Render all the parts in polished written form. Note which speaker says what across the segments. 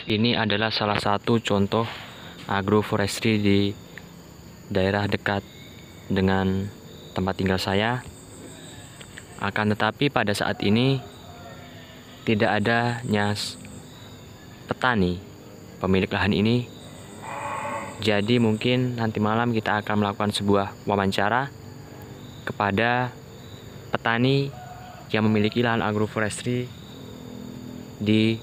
Speaker 1: Ini adalah salah satu contoh agroforestry di daerah dekat dengan tempat tinggal saya. Akan tetapi pada saat ini tidak adanya petani pemilik lahan ini. Jadi mungkin nanti malam kita akan melakukan sebuah wawancara kepada petani yang memiliki lahan agroforestry di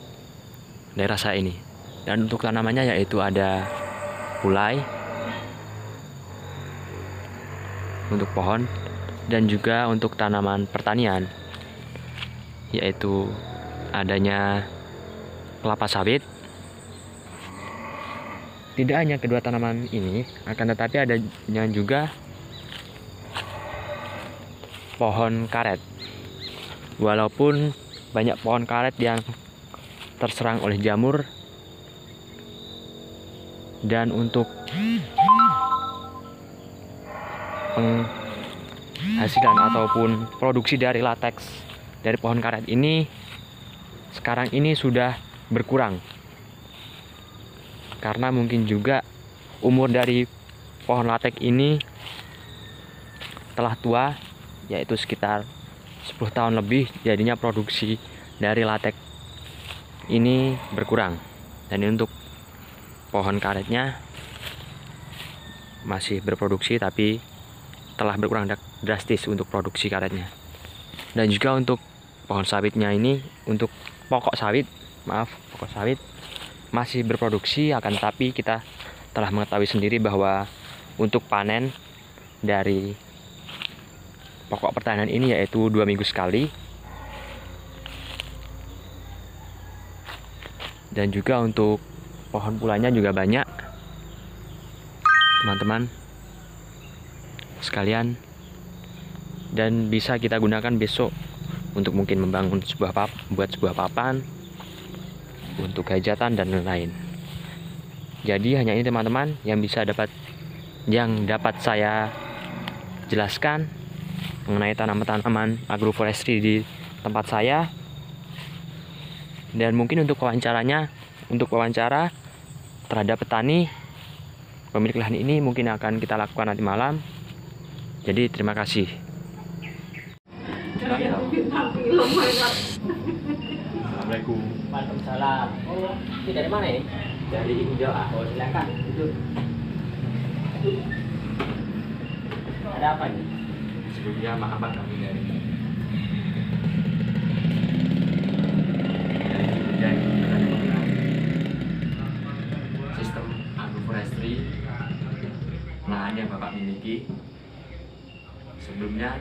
Speaker 1: daerah saya ini. Dan untuk tanamannya yaitu ada pulai untuk pohon, dan juga untuk tanaman pertanian yaitu adanya kelapa sawit. Tidak hanya kedua tanaman ini, akan tetapi adanya juga pohon karet. Walaupun banyak pohon karet yang terserang oleh jamur, dan untuk penghasilan ataupun produksi dari lateks dari pohon karet ini sekarang ini sudah berkurang, karena mungkin juga umur dari pohon lateks ini telah tua, yaitu sekitar 10 tahun lebih. Jadinya produksi dari lateks ini berkurang. Dan untuk pohon karetnya masih berproduksi, tapi telah berkurang drastis untuk produksi karetnya. Dan juga untuk pohon sawitnya ini, untuk pokok sawit masih berproduksi. Akan tapi kita telah mengetahui sendiri bahwa untuk panen dari pokok pertanian ini yaitu 2 minggu sekali. Dan juga untuk pohon pulanya juga banyak, teman-teman sekalian, dan bisa kita gunakan besok untuk mungkin membangun buat sebuah papan untuk hajatan dan lain-lain. Jadi hanya ini teman-teman yang dapat saya jelaskan mengenai tanaman-tanaman agroforestry di tempat saya. Dan mungkin untuk wawancara terhadap petani pemilik lahan ini mungkin akan kita lakukan nanti malam. Jadi terima kasih.
Speaker 2: Assalamualaikum.
Speaker 3: Waalaikumsalam. Oh, ini dari mana ini?
Speaker 2: Dari Indo.
Speaker 3: Oh, silakan duduk. Ada apa nih?
Speaker 2: Sebelumnya maaf Pak, kami dari sistem agroforestry lahan yang Bapak miliki. Sebelumnya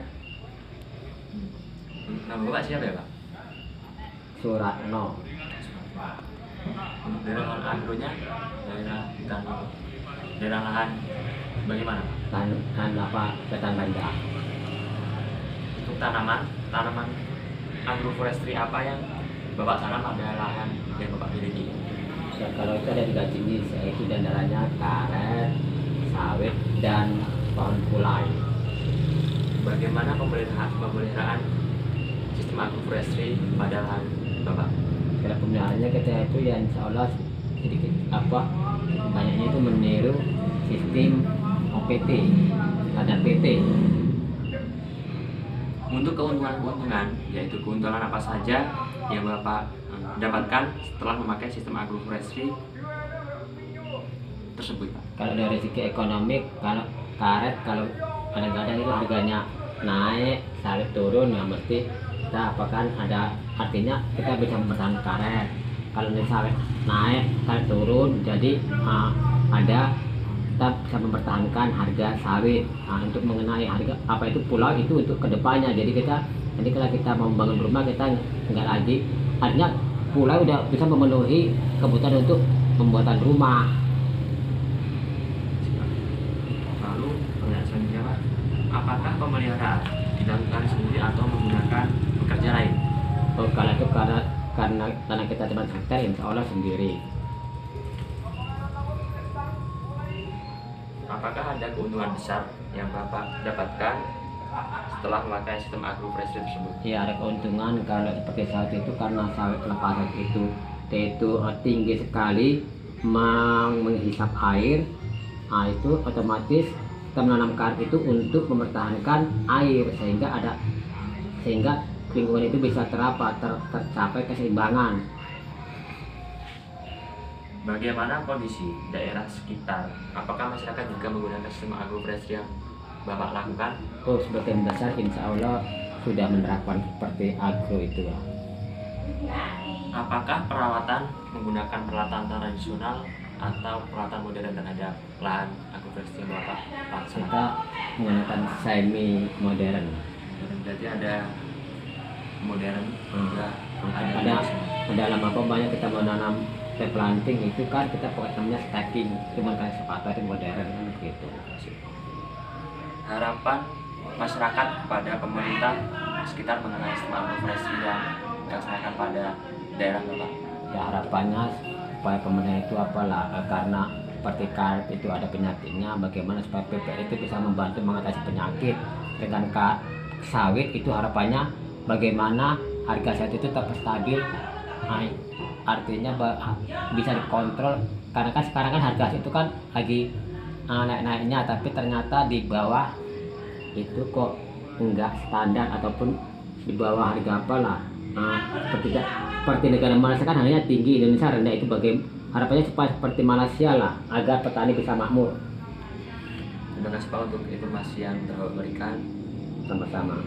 Speaker 2: nama Bapak siapa ya Pak?
Speaker 3: Suratno.
Speaker 2: Untuk daerah lahan agronya, daerah lahan bagaimana Pak?
Speaker 3: Petan banda.
Speaker 2: Untuk tanaman agroforestry apa yang Bapak tanam pada lahan yang Bapak miliki?
Speaker 3: Ya, kalau itu ada 3 jenis, yaitu diantaranya karet, sawit, dan pohon pulai.
Speaker 2: Bagaimana pemeliharaan sistem agroforestry pada lahan Bapak?
Speaker 3: Kalau pemeliharaannya kita itu ya insya Allah sedikit banyaknya itu meniru sistem OPT dan PT.
Speaker 2: Untuk keuntungan, yaitu keuntungan apa saja yang Bapak dapatkan setelah memakai sistem agroforestry tersebut Pak?
Speaker 3: Kalau dari segi ekonomi, kalau karet kalau kadang-kadang itu harganya naik, sawit turun, ya mesti kita apakan ada, artinya kita bisa mempertahankan karet. Kalau dari sawit naik, karet turun, jadi ada kita bisa mempertahankan harga sawit. Untuk mengenai harga apa itu pulau itu untuk kedepannya. Jadi nanti kalau kita mau membangun rumah, kita nggak lagi, artinya pulau udah bisa memenuhi kebutuhan untuk pembuatan rumah.
Speaker 2: Lalu pertanyaan selanjutnya Pak, apakah pemeliharaan dilakukan sendiri atau menggunakan pekerja lain?
Speaker 3: Oh, kalau itu karena tanah kita cuma hektar, insya Allah sendiri.
Speaker 2: Apakah ada keuntungan besar yang Bapak dapatkan setelah memakai sistem agroforestry tersebut?
Speaker 3: Ya, ada keuntungan kalau seperti sawit itu, karena sawit kelapa sawit itu itu tinggi sekali menghisap air, nah itu otomatis kita menanam karet itu untuk mempertahankan air sehingga lingkungan itu bisa tercapai keseimbangan.
Speaker 2: Bagaimana kondisi daerah sekitar? Apakah masyarakat juga menggunakan sistem agroforestry yang Bapak lakukan?
Speaker 3: Oh, sebagian besar insya Allah sudah menerapkan seperti agro itu ya.
Speaker 2: Apakah perawatan menggunakan peralatan tradisional atau peralatan modern terhadap lahan agroforestry yang Bapak laksanakan?
Speaker 3: Kita menggunakan semi modern.
Speaker 2: Berarti ada modern juga
Speaker 3: Ada dalam apa banyak kita menanam planting itu kan kita pakai namanya stacking, cuma kayak sepatu itu modern kan gitu.
Speaker 2: Harapan masyarakat pada pemerintah sekitar mengenai sistem agroforestry yang dilaksanakan pada daerah Bapak?
Speaker 3: Ya harapannya supaya pemerintah itu apalah karena seperti karet itu ada penyakitnya, bagaimana supaya PPL itu bisa membantu mengatasi penyakit. Dengan sawit itu harapannya bagaimana harga sawit itu tetap stabil, artinya bisa dikontrol, karena kan sekarang kan harga itu kan lagi naik-naiknya, tapi ternyata di bawah itu kok enggak standar ataupun di bawah harga apalah. Seperti negara Malaysia kan harganya tinggi, Indonesia rendah, itu harapannya supaya seperti Malaysia lah, agar petani bisa makmur.
Speaker 2: Terima kasih Pak untuk informasi yang telah berikan.
Speaker 3: Sama-sama.